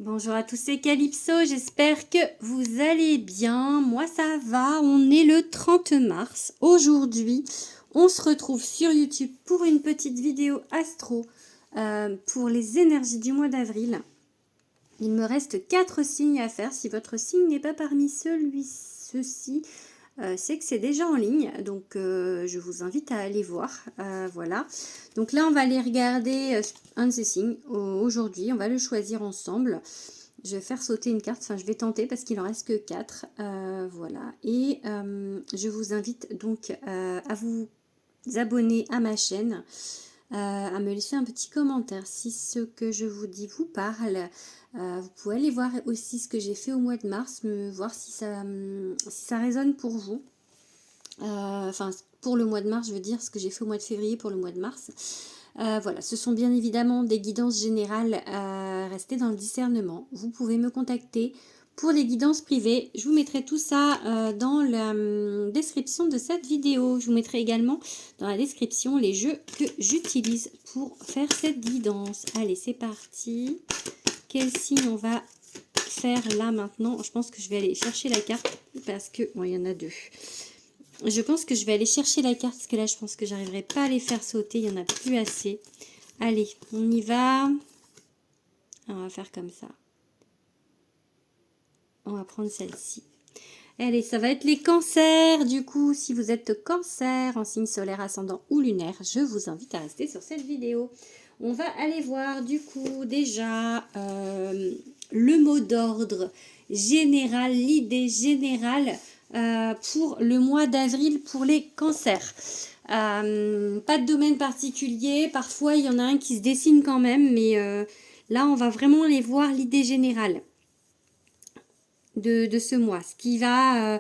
Bonjour à tous, c'est Calypso, j'espère que vous allez bien. Moi ça va, on est le 30 mars. Aujourd'hui, on se retrouve sur YouTube pour une petite vidéo astro pour les énergies du mois d'avril. Il me reste 4 signes à faire. Si votre signe n'est pas parmi ceux-ci, c'est que c'est déjà en ligne, donc je vous invite à aller voir. Voilà, donc là on va aller regarder un de ces signes aujourd'hui, on va le choisir ensemble. Je vais faire sauter une carte, enfin je vais tenter parce qu'il en reste que 4. Voilà, et je vous invite donc à vous abonner à ma chaîne, à me laisser un petit commentaire si ce que je vous dis vous parle. Vous pouvez aller voir aussi ce que j'ai fait au mois de mars, voir si ça résonne pour vous. Enfin, pour le mois de mars, je veux dire ce que j'ai fait au mois de février pour le mois de mars. Voilà, ce sont bien évidemment des guidances générales. Restez dans le discernement. Vous pouvez me contacter pour les guidances privées. Je vous mettrai tout ça dans la description de cette vidéo. Je vous mettrai également dans la description les jeux que j'utilise pour faire cette guidance. Allez, c'est parti. Quel signe on va faire là maintenant? Je pense que je vais aller chercher la carte parce que... Bon, il y en a deux. Je pense que je vais aller chercher la carte parce que là, je pense que j'arriverai pas à les faire sauter. Il n'y en a plus assez. Allez, on y va. On va faire comme ça. On va prendre celle-ci. Allez, ça va être les cancers. Du coup, si vous êtes cancer en signe solaire, ascendant ou lunaire, je vous invite à rester sur cette vidéo. On va aller voir du coup déjà le mot d'ordre général, l'idée générale pour le mois d'avril pour les cancers. Pas de domaine particulier, parfois il y en a un qui se dessine quand même, mais là on va vraiment aller voir l'idée générale de ce mois, ce qui va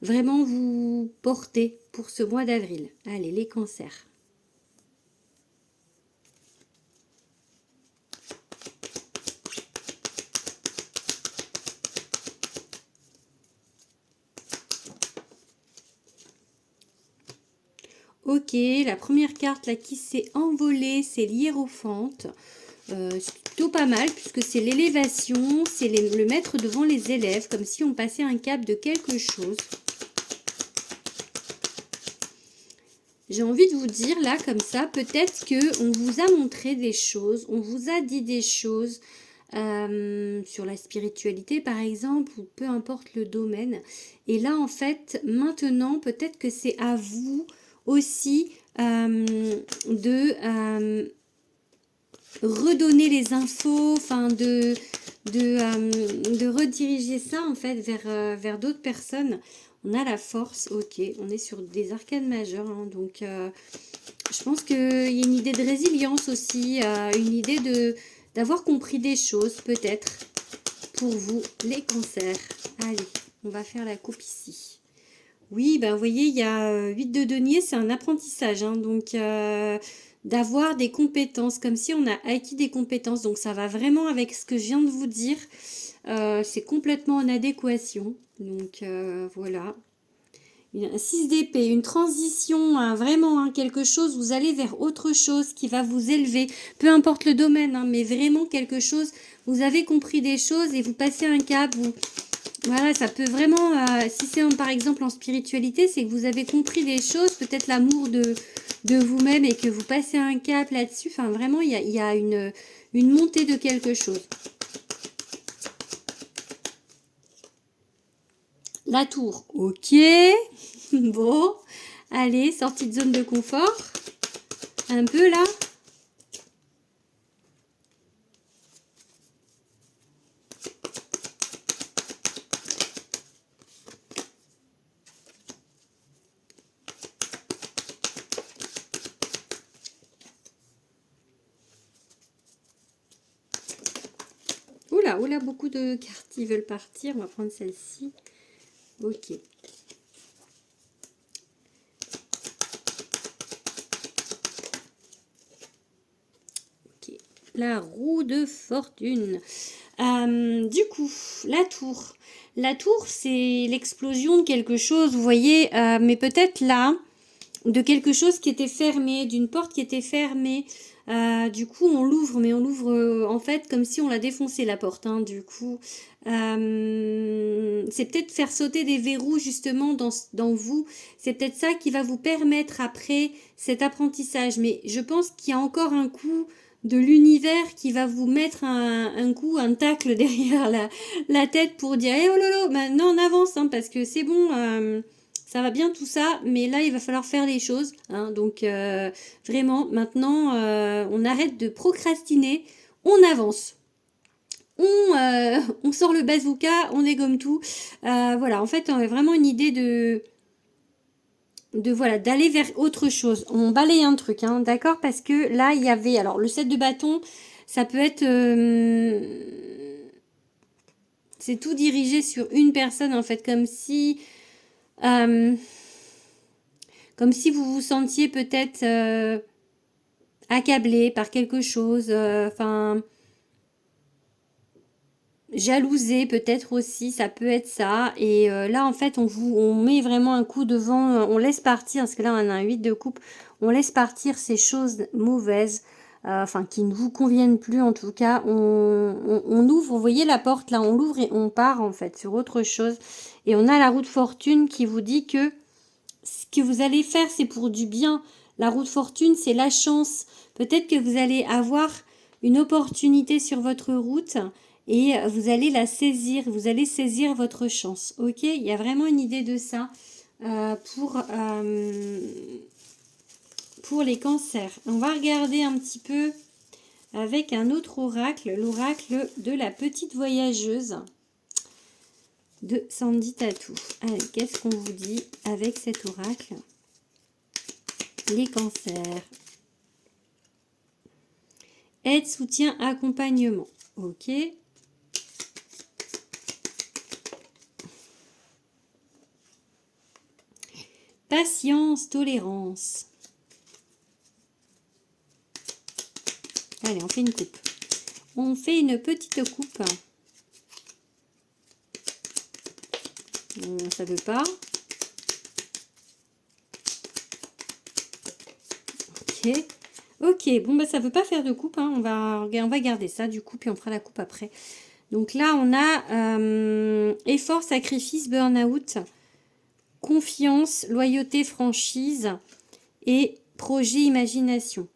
vraiment vous porter pour ce mois d'avril. Allez, les cancers. Ok, la première carte là qui s'est envolée, c'est l'hiérophante. C'est plutôt pas mal puisque c'est l'élévation, c'est le mettre devant les élèves, comme si on passait un cap de quelque chose. J'ai envie de vous dire là comme ça, peut-être que on vous a montré des choses, on vous a dit des choses sur la spiritualité par exemple, ou peu importe le domaine. Et là en fait, maintenant peut-être que c'est à vous aussi de redonner les infos, enfin de rediriger ça en fait vers d'autres personnes. On a la force, ok, on est sur des arcanes majeures, hein, donc je pense qu'il y a une idée de résilience aussi, une idée d'avoir compris des choses peut-être pour vous les cancers. Allez, on va faire la coupe ici. Oui, ben vous voyez, il y a 8 de denier, c'est un apprentissage, hein, donc d'avoir des compétences, comme si on a acquis des compétences, donc ça va vraiment avec ce que je viens de vous dire, c'est complètement en adéquation, donc voilà. Un 6 d'épée, une transition, hein, vraiment hein, quelque chose, vous allez vers autre chose qui va vous élever, peu importe le domaine, hein, mais vraiment quelque chose, vous avez compris des choses et vous passez un cap, vous... Voilà, ça peut vraiment, si c'est par exemple en spiritualité, c'est que vous avez compris des choses, peut-être l'amour de vous-même et que vous passez un cap là-dessus. Enfin, vraiment, il y a une montée de quelque chose. La tour, ok. Bon, allez, sortie de zone de confort. Un peu là. Oula, oula, beaucoup de cartes qui veulent partir. On va prendre celle-ci. Ok. Ok. La roue de fortune. Du coup, la tour. La tour, c'est l'explosion de quelque chose, vous voyez, mais peut-être là, de quelque chose qui était fermé, d'une porte qui était fermée. Du coup, on l'ouvre, mais on l'ouvre en fait comme si on l'a défoncé la porte. Hein, du coup, c'est peut-être faire sauter des verrous justement dans vous. C'est peut-être ça qui va vous permettre après cet apprentissage. Mais je pense qu'il y a encore un coup de l'univers qui va vous mettre un coup, un tacle derrière la tête pour dire oh lolo, maintenant on avance hein, parce que c'est bon. Ça va bien tout ça, mais là il va falloir faire les choses. Hein, donc vraiment, maintenant on arrête de procrastiner, on avance. On sort le bazooka, on dégomme tout. Voilà, en fait, on a vraiment une idée de voilà, d'aller vers autre chose. On balaye un truc, hein, d'accord? Parce que là, il y avait, alors le set de bâton, ça peut être, c'est tout dirigé sur une personne en fait, euh, comme si vous vous sentiez peut-être accablé par quelque chose, enfin. Jalousé peut-être aussi, ça peut être ça. Et là en fait on met vraiment un coup devant, on laisse partir, parce que là on a un 8 de coupe, on laisse partir ces choses mauvaises, enfin qui ne vous conviennent plus en tout cas. On ouvre, vous voyez la porte là, on l'ouvre et on part en fait sur autre chose. Et on a la roue de fortune qui vous dit que ce que vous allez faire c'est pour du bien. La roue de fortune c'est la chance. Peut-être que vous allez avoir une opportunité sur votre route et vous allez la saisir, vous allez saisir votre chance. Ok, il y a vraiment une idée de ça pour les cancers. On va regarder un petit peu avec un autre oracle, l'oracle de la petite voyageuse de Sandy Tattoo. Allez, qu'est-ce qu'on vous dit avec cet oracle? Les cancers. Aide, soutien, accompagnement. Ok. Patience, tolérance. Allez, on fait une coupe. On fait une petite coupe. Ça veut pas. Ok. Ok, bon bah ça veut pas faire de coupe. Hein. On va garder ça du coup, puis on fera la coupe après. Donc là, on a effort, sacrifice, burn-out, confiance, loyauté, franchise et projet, imagination.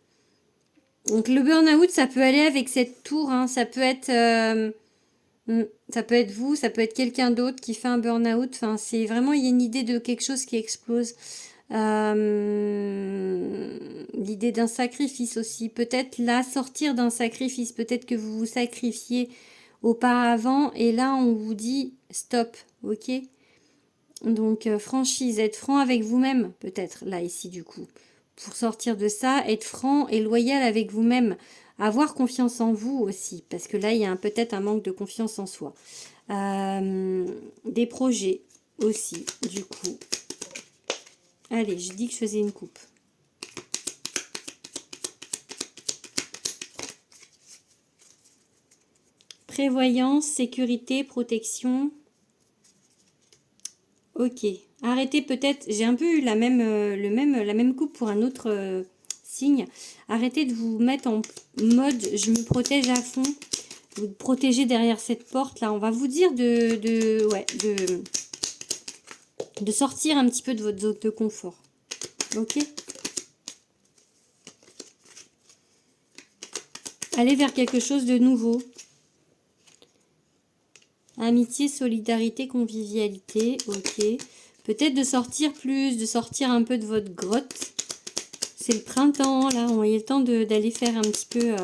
Donc le burn-out, ça peut aller avec cette tour, hein. Ça peut être vous, ça peut être quelqu'un d'autre qui fait un burn-out. Enfin, c'est vraiment, il y a une idée de quelque chose qui explose. L'idée d'un sacrifice aussi. Peut-être là, sortir d'un sacrifice. Peut-être que vous vous sacrifiez auparavant et là, on vous dit stop, ok? Donc, franchise, être franc avec vous-même, peut-être, là, ici, du coup. Pour sortir de ça, être franc et loyal avec vous-même. Avoir confiance en vous aussi, parce que là, il y a peut-être un manque de confiance en soi. Des projets aussi, du coup. Allez, je dis que je faisais une coupe. Prévoyance, sécurité, protection. Ok. Arrêtez peut-être, j'ai un peu eu la même coupe pour un autre signe. Arrêtez de vous mettre en mode je me protège à fond. Vous protégez derrière cette porte là. On va vous dire de sortir un petit peu de votre zone de confort. Ok. Allez vers quelque chose de nouveau. Amitié, solidarité, convivialité. Ok. Peut-être de sortir plus, de sortir un peu de votre grotte. C'est le printemps, là. On a eu le temps d'aller faire un petit peu,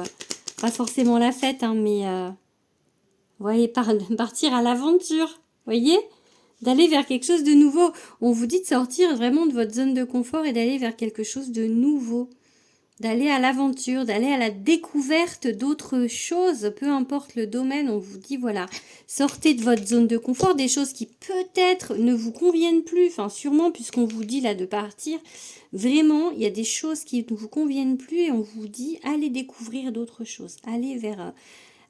pas forcément la fête, hein, mais voyez, partir à l'aventure. Voyez, d'aller vers quelque chose de nouveau. On vous dit de sortir vraiment de votre zone de confort et d'aller vers quelque chose de nouveau. D'aller à l'aventure, d'aller à la découverte d'autres choses, peu importe le domaine, on vous dit voilà, sortez de votre zone de confort, des choses qui peut-être ne vous conviennent plus, enfin sûrement puisqu'on vous dit là de partir, vraiment il y a des choses qui ne vous conviennent plus et on vous dit allez découvrir d'autres choses, allez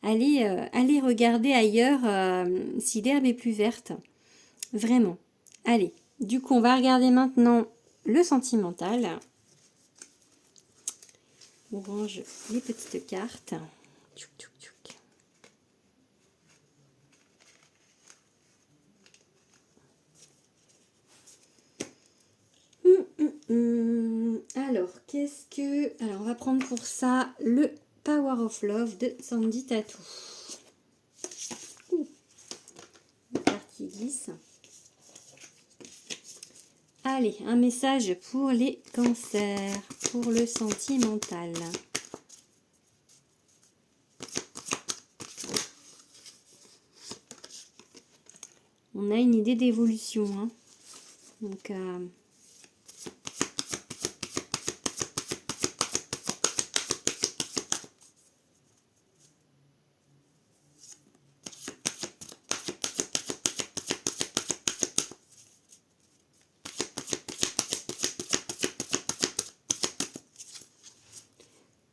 allez regarder ailleurs si l'herbe est plus verte, vraiment, allez, du coup on va regarder maintenant le sentimental. On range les petites cartes. Tchouk, tchouk, tchouk. Alors, qu'est-ce que... Alors, on va prendre pour ça le Power of Love de Sandy Tattoo. Une carte qui glisse. Allez, un message pour les cancers, pour le sentimental. On a une idée d'évolution, hein. Donc,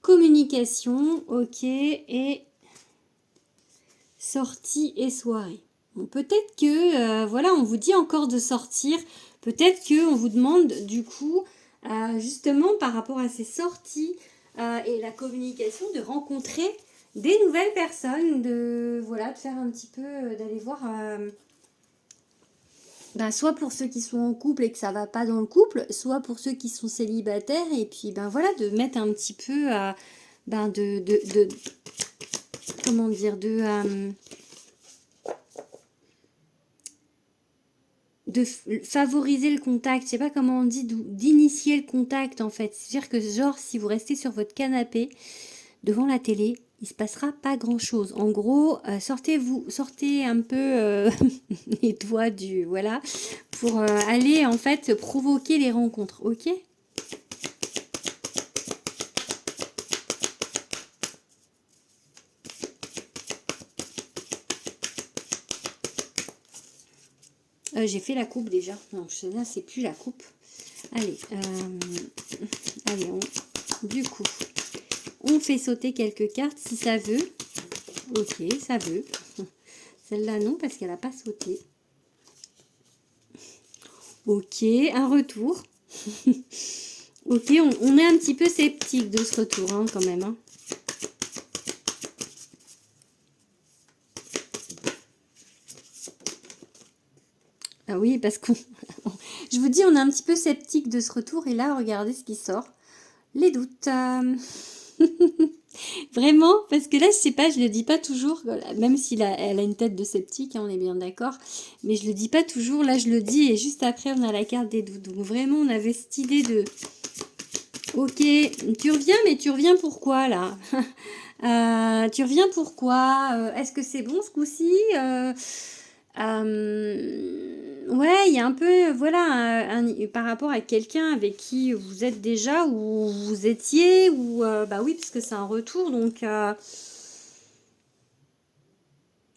communication, ok, et sortie et soirée. Bon, peut-être que, voilà, on vous dit encore de sortir, peut-être qu'on vous demande du coup, justement par rapport à ces sorties et la communication, de rencontrer des nouvelles personnes, de, voilà, de faire un petit peu, d'aller voir... soit pour ceux qui sont en couple et que ça va pas dans le couple, soit pour ceux qui sont célibataires, et puis voilà, de mettre un petit peu comment dire, de favoriser le contact, je sais pas comment on dit, d'initier le contact en fait. C'est-à-dire que genre si vous restez sur votre canapé devant la télé, il se passera pas grand chose. En gros, sortez un peu les doigts du voilà pour aller en fait provoquer les rencontres, ok? J'ai fait la coupe déjà. Non, là c'est plus la coupe. Allez, allez, du coup, on fait sauter quelques cartes si ça veut. Ok, ça veut. Celle-là, non, parce qu'elle n'a pas sauté. Ok, un retour. Ok, on est un petit peu sceptique de ce retour, hein, quand même. Hein. Ah oui, parce qu'on... Je vous dis, on est un petit peu sceptique de ce retour. Et là, regardez ce qui sort. Les doutes. Vraiment, parce que là, je sais pas, je le dis pas toujours, même si elle a une tête de sceptique, hein, on est bien d'accord, mais je le dis pas toujours, là je le dis, et juste après on a la carte des doutes. Donc vraiment, on avait cette idée de, ok, tu reviens, mais tu reviens pourquoi là? Tu reviens pourquoi? Est-ce que c'est bon ce coup-ci? Ouais, il y a un peu, voilà, par rapport à quelqu'un avec qui vous êtes déjà, ou vous étiez, ou bah oui, parce que c'est un retour, donc...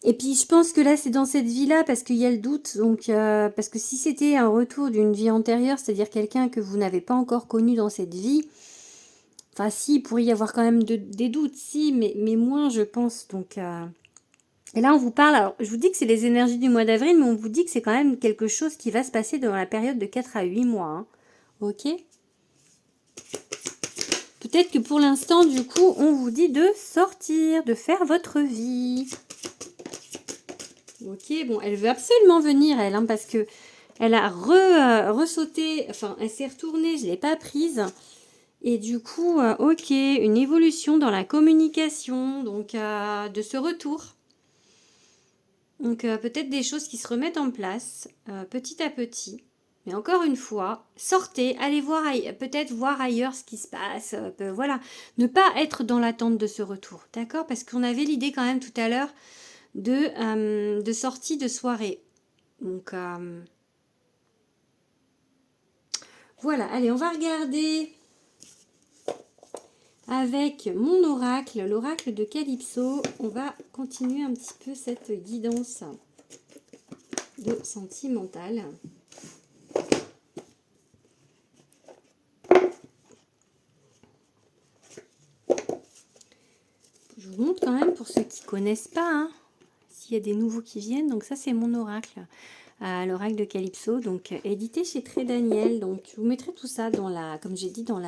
Et puis je pense que là c'est dans cette vie-là parce qu'il y a le doute, donc parce que si c'était un retour d'une vie antérieure, c'est-à-dire quelqu'un que vous n'avez pas encore connu dans cette vie, enfin si, il pourrait y avoir quand même des doutes, si, mais moins je pense, donc... Et là, on vous parle, alors je vous dis que c'est les énergies du mois d'avril, mais on vous dit que c'est quand même quelque chose qui va se passer dans la période de 4 à 8 mois. Hein. Ok? Peut-être que pour l'instant, du coup, on vous dit de sortir, de faire votre vie. Ok, bon, elle veut absolument venir, elle, hein, parce que elle a ressauté, enfin, elle s'est retournée, je ne l'ai pas prise. Et du coup, ok, une évolution dans la communication, donc de ce retour. Donc peut-être des choses qui se remettent en place petit à petit. Mais encore une fois, sortez, allez voir, peut-être voir ailleurs ce qui se passe. Voilà, ne pas être dans l'attente de ce retour, d'accord? Parce qu'on avait l'idée quand même tout à l'heure de sortie de soirée. Donc voilà, allez, on va regarder avec mon oracle, l'oracle de Calypso. On va continuer un petit peu cette guidance de sentimentale. Je vous montre quand même pour ceux qui ne connaissent pas, hein, s'il y a des nouveaux qui viennent. Donc ça, c'est mon oracle, l'oracle de Calypso, donc édité chez Très Daniel. Donc je vous mettrai tout ça dans la, comme j'ai dit, dans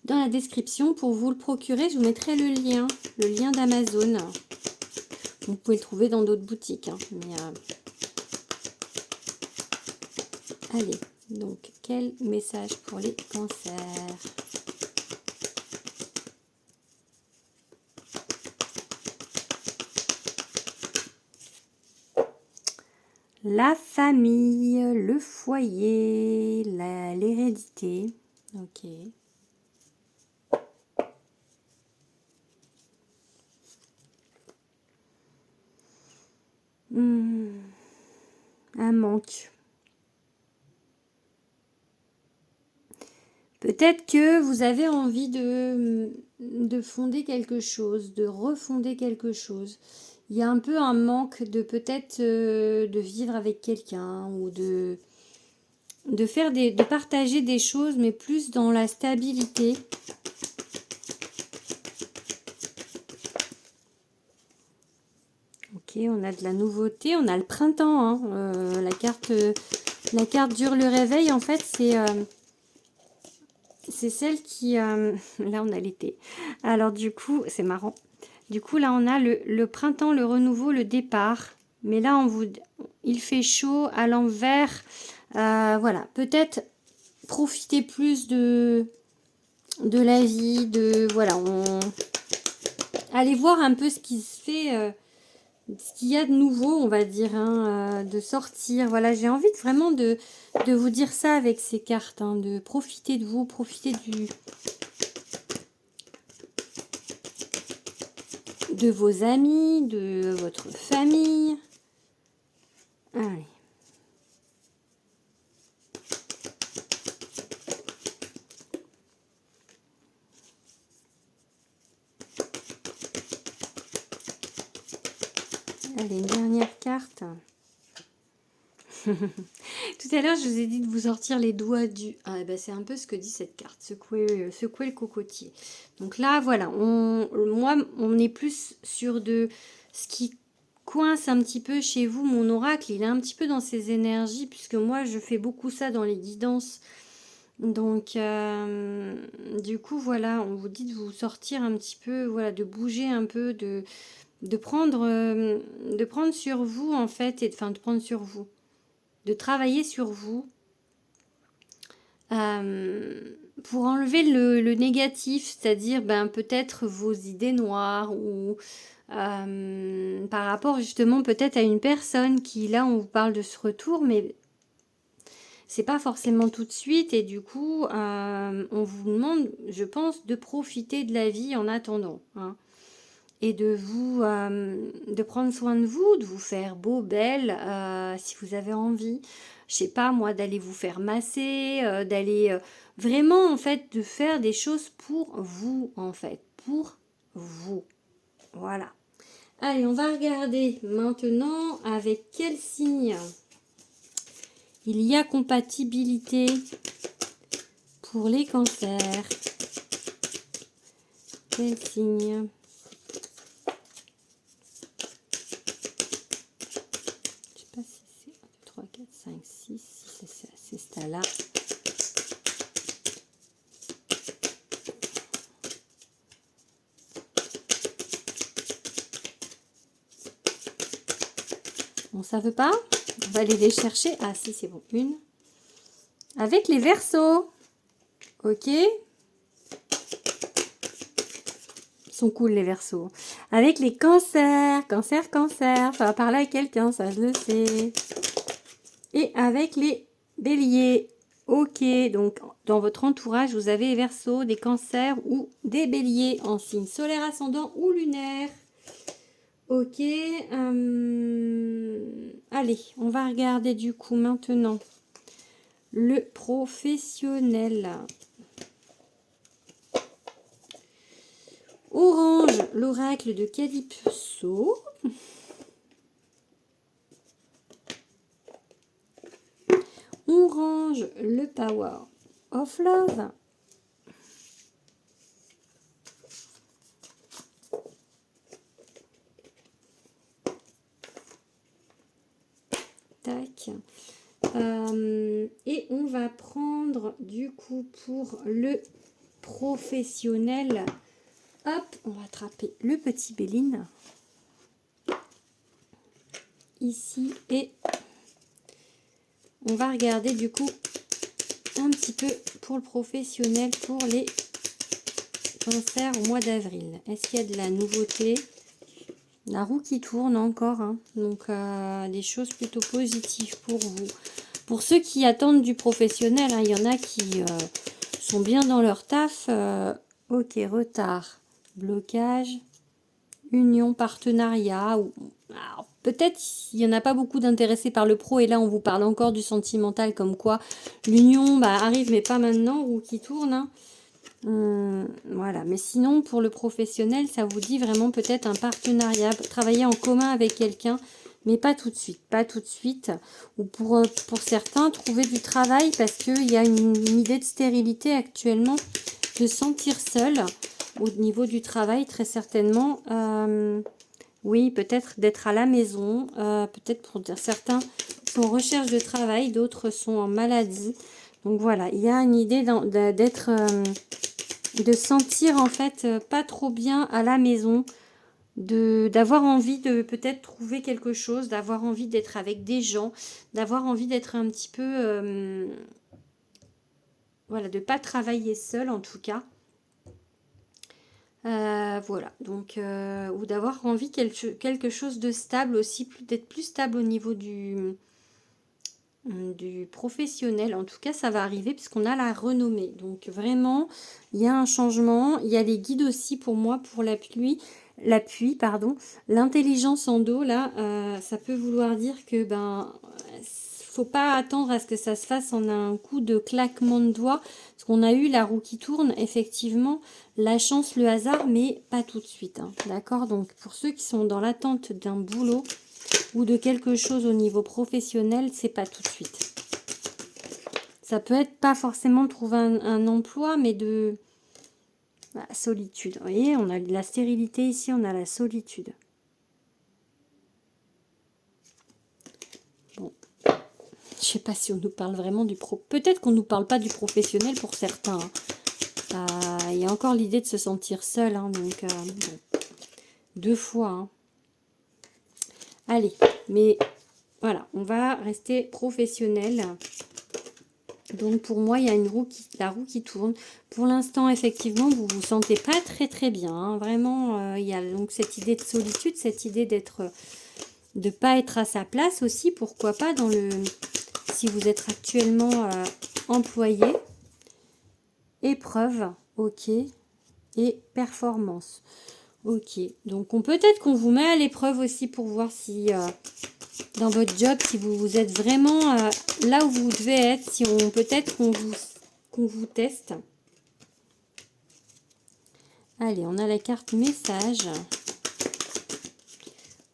dans la description pour vous le procurer. Je vous mettrai le lien d'Amazon. Vous pouvez le trouver dans d'autres boutiques. Hein, mais, allez, donc quel message pour les cancers? La famille, le foyer, l'hérédité. Ok. Un manque. Peut-être que vous avez envie de fonder quelque chose, de refonder quelque chose. Il y a un peu un manque de peut-être de vivre avec quelqu'un ou de partager des choses, mais plus dans la stabilité. Ok, on a de la nouveauté, on a le printemps. Hein. La carte dure le réveil, en fait, c'est celle qui... là, on a l'été. Alors, du coup, c'est marrant. Du coup, là, on a le printemps, le renouveau, le départ. Mais là, il fait chaud à l'envers. Voilà, peut-être profiter plus de la vie, voilà, allez voir un peu ce qui se fait, ce qu'il y a de nouveau, on va dire, hein, de sortir. Voilà, j'ai envie vraiment de vous dire ça avec ces cartes, hein, de profiter de vous, profiter de vos amis, de votre famille. Allez. Allez, une dernière carte. Tout à l'heure, je vous ai dit de vous sortir les doigts du... Ah, ben, c'est un peu ce que dit cette carte, secouer le cocotier. Donc là, voilà, on est plus sur de ce qui coince un petit peu chez vous. Mon oracle, il est un petit peu dans ses énergies, puisque moi, je fais beaucoup ça dans les guidances. Donc, du coup, voilà, on vous dit de vous sortir un petit peu, voilà, de bouger un peu, de prendre sur vous, en fait, de prendre sur vous. De travailler sur vous pour enlever le négatif, c'est-à-dire peut-être vos idées noires ou par rapport justement peut-être à une personne qui, là, on vous parle de ce retour, mais c'est pas forcément tout de suite et du coup, on vous demande, je pense, de profiter de la vie en attendant, hein. Et de prendre soin de vous, de vous faire beau, belle, si vous avez envie. Je sais pas moi, d'aller vous faire masser, d'aller vraiment en fait de faire des choses pour vous en fait, pour vous. Voilà. Allez, on va regarder maintenant avec quel signe il y a compatibilité pour les cancers. Quel signe ? Je sais pas si c'est 1, 2, 3, 4, 5, 6, c'est ça là. Bon, ça veut pas. On va aller les chercher. Ah si, c'est bon. Une. Avec les Verseaux. Ok. Ils sont cool les Verseaux. Avec les cancers. Cancer, cancer. Ça va parler à quelqu'un, ça je le sais. Et avec les béliers. Ok. Donc, dans votre entourage, vous avez les Verseaux, des cancers ou des béliers en signe solaire, ascendant ou lunaire. Ok. Allez, on va regarder du coup maintenant le professionnel. Orange, l'oracle de Calypso. Orange, le power of love. Tac. Et on va prendre du coup pour le professionnel. Hop, on va attraper le petit Béline. Ici, et on va regarder du coup un petit peu pour le professionnel, pour les cancers au mois d'avril. Est-ce qu'il y a de la nouveauté? La roue qui tourne encore, hein. Donc des choses plutôt positives pour vous. Pour ceux qui attendent du professionnel, hein, il y en a qui sont bien dans leur taf. Ok, retard, blocage, union, partenariat. Peut-être il n'y en a pas beaucoup d'intéressés par le pro et là on vous parle encore du sentimental comme quoi l'union arrive mais pas maintenant, roue qui tourne, hein. Voilà, mais sinon pour le professionnel ça vous dit vraiment peut-être un partenariat, travailler en commun avec quelqu'un, mais pas tout de suite, pas tout de suite. Ou pour certains trouver du travail parce qu'il y a une idée de stérilité actuellement, de sentir seul au niveau du travail très certainement. Oui, peut-être d'être à la maison, peut-être pour certains sont en recherche de travail, d'autres sont en maladie. Donc voilà, il y a une idée d'être, de sentir en fait pas trop bien à la maison, d'avoir envie de peut-être trouver quelque chose, d'avoir envie d'être avec des gens, d'avoir envie d'être un petit peu, voilà, de pas travailler seul en tout cas. Voilà, donc ou d'avoir envie quelque chose de stable aussi, d'être plus stable au niveau du professionnel. En tout cas, ça va arriver puisqu'on a la renommée. Donc vraiment, il y a un changement. Il y a les guides aussi pour moi, pour l'appui, pardon. L'intelligence en dos, là, ça peut vouloir dire que faut pas attendre à ce que ça se fasse en un coup de claquement de doigts. Parce qu'on a eu la roue qui tourne, effectivement, la chance, le hasard, mais pas tout de suite. Hein, d'accord? Donc pour ceux qui sont dans l'attente d'un boulot ou de quelque chose au niveau professionnel, c'est pas tout de suite. Ça peut être pas forcément de trouver un emploi, mais de solitude. Vous voyez, on a de la stérilité ici, on a la solitude. Bon, je sais pas si on nous parle vraiment du pro. Peut-être qu'on nous parle pas du professionnel pour certains. Il y a encore l'idée de se sentir seul, hein, donc bon, 2 fois. Hein. Allez, mais voilà, on va rester professionnel. Donc pour moi, il y a la roue qui tourne. Pour l'instant, effectivement, vous vous sentez pas très très bien. Hein. Vraiment, il y a donc cette idée de solitude, cette idée de pas être à sa place aussi. Pourquoi pas si vous êtes actuellement employé. Épreuve, ok. Et performance. Ok. Donc peut-être qu'on vous met à l'épreuve aussi pour voir si dans votre job, si vous êtes vraiment là où vous devez être, si peut-être qu'on vous teste. Allez, on a la carte message.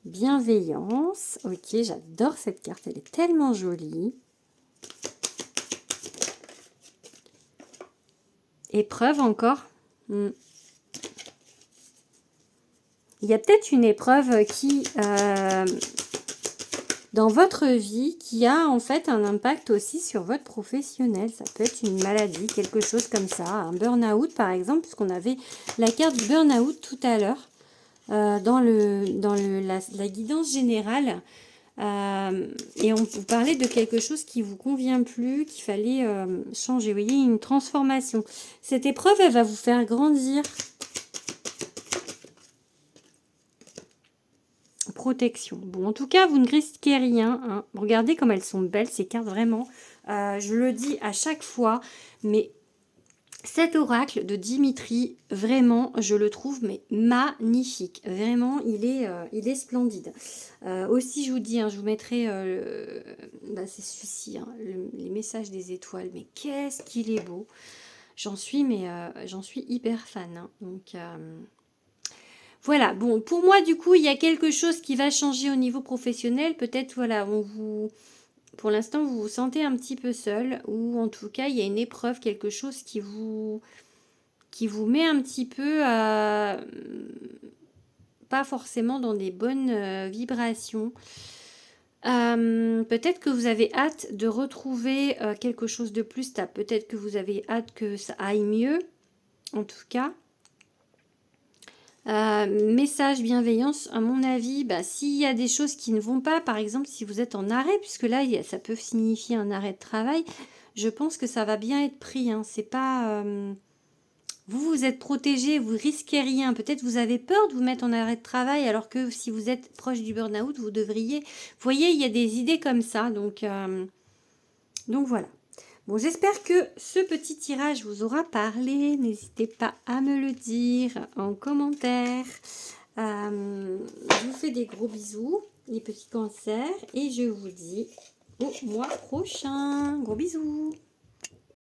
Bienveillance. Ok, j'adore cette carte, elle est tellement jolie. Épreuve encore. Il y a peut-être une épreuve qui... dans votre vie qui a en fait un impact aussi sur votre professionnel. Ça peut être une maladie, quelque chose comme ça, un burn-out par exemple, puisqu'on avait la carte du burn-out tout à l'heure dans la guidance générale. Et on vous parlait de quelque chose qui vous convient plus, qu'il fallait changer. Vous voyez, une transformation. Cette épreuve, elle va vous faire grandir. Protection. Bon, en tout cas, vous ne risquez rien. Hein. Regardez comme elles sont belles, ces cartes, vraiment. Je le dis à chaque fois, mais cet oracle de Dimitri, vraiment, je le trouve mais magnifique. Vraiment, il est splendide. Aussi, je vous dis, hein, je vous mettrai, c'est celui-ci, hein, les messages des étoiles. Mais qu'est-ce qu'il est beau. J'en suis hyper fan. Hein. Donc... voilà, bon, pour moi, du coup, il y a quelque chose qui va changer au niveau professionnel. Peut-être, voilà, pour l'instant, vous vous sentez un petit peu seul. Ou en tout cas, il y a une épreuve, quelque chose qui vous met un petit peu pas forcément dans des bonnes vibrations. Peut-être que vous avez hâte de retrouver quelque chose de plus stable. Peut-être que vous avez hâte que ça aille mieux. En tout cas, message bienveillance, à mon avis, s'il y a des choses qui ne vont pas, par exemple si vous êtes en arrêt, puisque là ça peut signifier un arrêt de travail, je pense que ça va bien être pris. Hein. C'est pas... vous êtes protégé, vous risquez rien. Peut-être vous avez peur de vous mettre en arrêt de travail, alors que si vous êtes proche du burn-out, vous devriez... Vous voyez, il y a des idées comme ça, donc voilà. Bon, j'espère que ce petit tirage vous aura parlé. N'hésitez pas à me le dire en commentaire. Je vous fais des gros bisous, les petits cancers, et je vous dis au mois prochain. Gros bisous.